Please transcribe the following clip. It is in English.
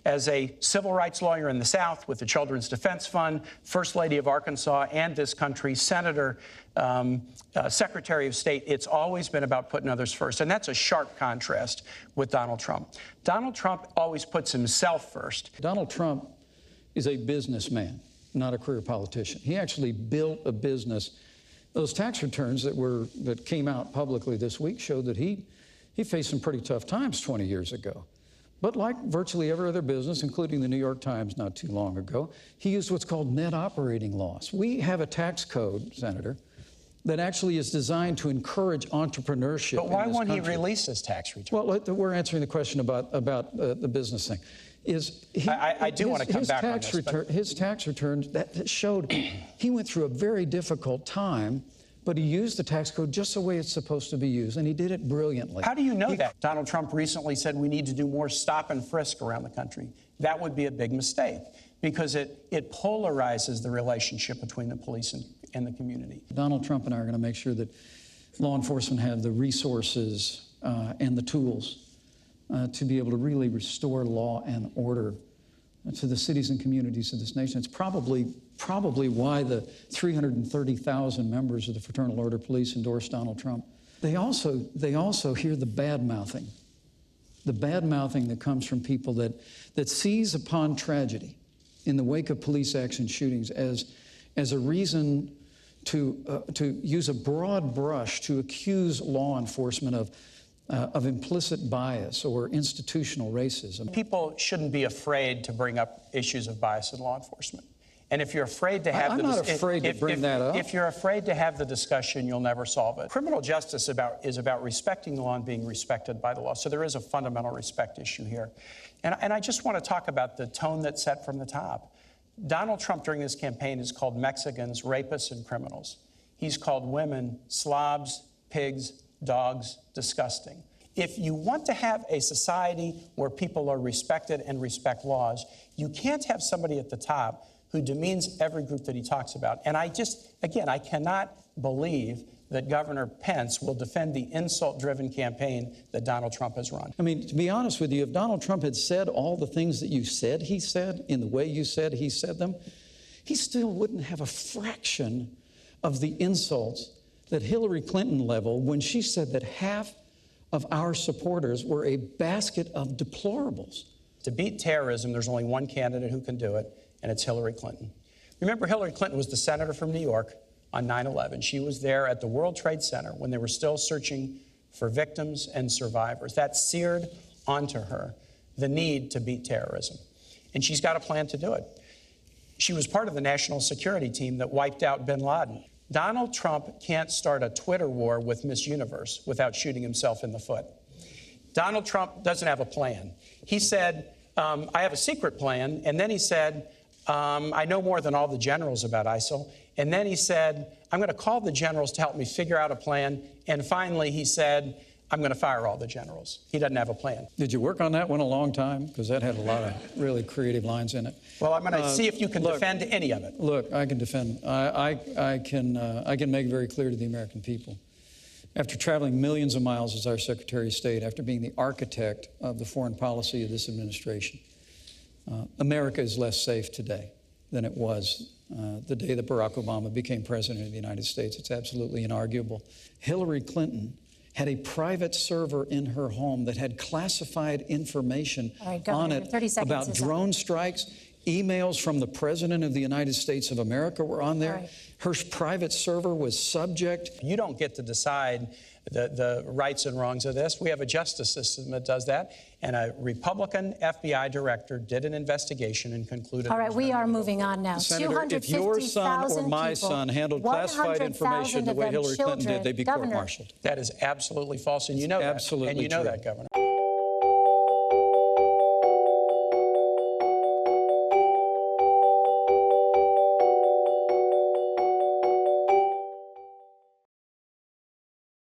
As a civil rights lawyer in the South with the Children's Defense Fund, First Lady of Arkansas and this country, Senator, Secretary of State, it's always been about putting others first. And that's a sharp contrast with Donald Trump. Donald Trump always puts himself first. Donald Trump is a businessman, not a career politician. He actually built a business. Those tax returns that came out publicly this week showed that he faced some pretty tough times 20 years ago. But like virtually every other business, including the New York Times not too long ago, he used what's called net operating loss. We have a tax code, Senator, that actually is designed to encourage entrepreneurship. But why won't he release his tax return? Well, we're answering the question about the business thing. I do want to come back on this. His tax returns that showed he went through a very difficult time, but he used the tax code just the way it's supposed to be used, and he did it brilliantly. How do you know that? Donald Trump recently said we need to do more stop and frisk around the country. That would be a big mistake because it polarizes the relationship between the police and the community. Donald Trump and I are going to make sure that law enforcement have the resources and the tools to be able to really restore law and order to the cities and communities of this nation. It's probably why the 330,000 members of the Fraternal Order Police endorsed Donald Trump. They also hear the bad-mouthing that comes from people that seize upon tragedy in the wake of police action shootings as a reason to use a broad brush to accuse law enforcement of implicit bias or institutional racism. People shouldn't be afraid to bring up issues of bias in law enforcement. And if you're afraid to have I'm not afraid to bring that up. If you're afraid to have the discussion, you'll never solve it. Criminal justice is about respecting the law and being respected by the law. So there is a fundamental respect issue here. And I just want to talk about the tone that's set from the top. Donald Trump during this campaign has called Mexicans rapists and criminals. He's called women slobs, pigs, dogs, disgusting. If you want to have a society where people are respected and respect laws, you can't have somebody at the top who demeans every group that he talks about. And I cannot believe that Governor Pence will defend the insult-driven campaign that Donald Trump has run. I mean, to be honest with you, if Donald Trump had said all the things that you said he said in the way you said he said them, he still wouldn't have a fraction of the insults that Hillary Clinton leveled when she said that half of our supporters were a basket of deplorables. To beat terrorism, there's only one candidate who can do it, and it's Hillary Clinton. Remember, Hillary Clinton was the senator from New York on 9/11. She was there at the World Trade Center when they were still searching for victims and survivors. That seared onto her the need to beat terrorism. And she's got a plan to do it. She was part of the national security team that wiped out bin Laden. Donald Trump can't start a Twitter war with Miss Universe without shooting himself in the foot. Donald Trump doesn't have a plan. He said, I have a secret plan. And then he said, I know more than all the generals about ISIL. And then he said, I'm going to call the generals to help me figure out a plan. And finally, he said, I'm going to fire all the generals. He doesn't have a plan. Did you work on that one a long time? Because that had a lot of really creative lines in it. Well, I'm going to see if you can defend any of it. Look, I can defend. I can make very clear to the American people. After traveling millions of miles as our Secretary of State, after being the architect of the foreign policy of this administration, America is less safe today than it was the day that Barack Obama became president of the United States. It's absolutely inarguable. Hillary Clinton had a private server in her home that had classified information on it about drone strikes. Emails from the President of the United States of America were on there. Her private server was subject. You don't get to decide the rights and wrongs of this. We have a justice system that does that. And a Republican FBI director did an investigation and concluded. All right, we are moving on now. Senator, if your son or my son handled classified information the way Hillary Clinton did, they'd be court-martialed. That is absolutely false, and you know that. Absolutely and you know true. that, Governor.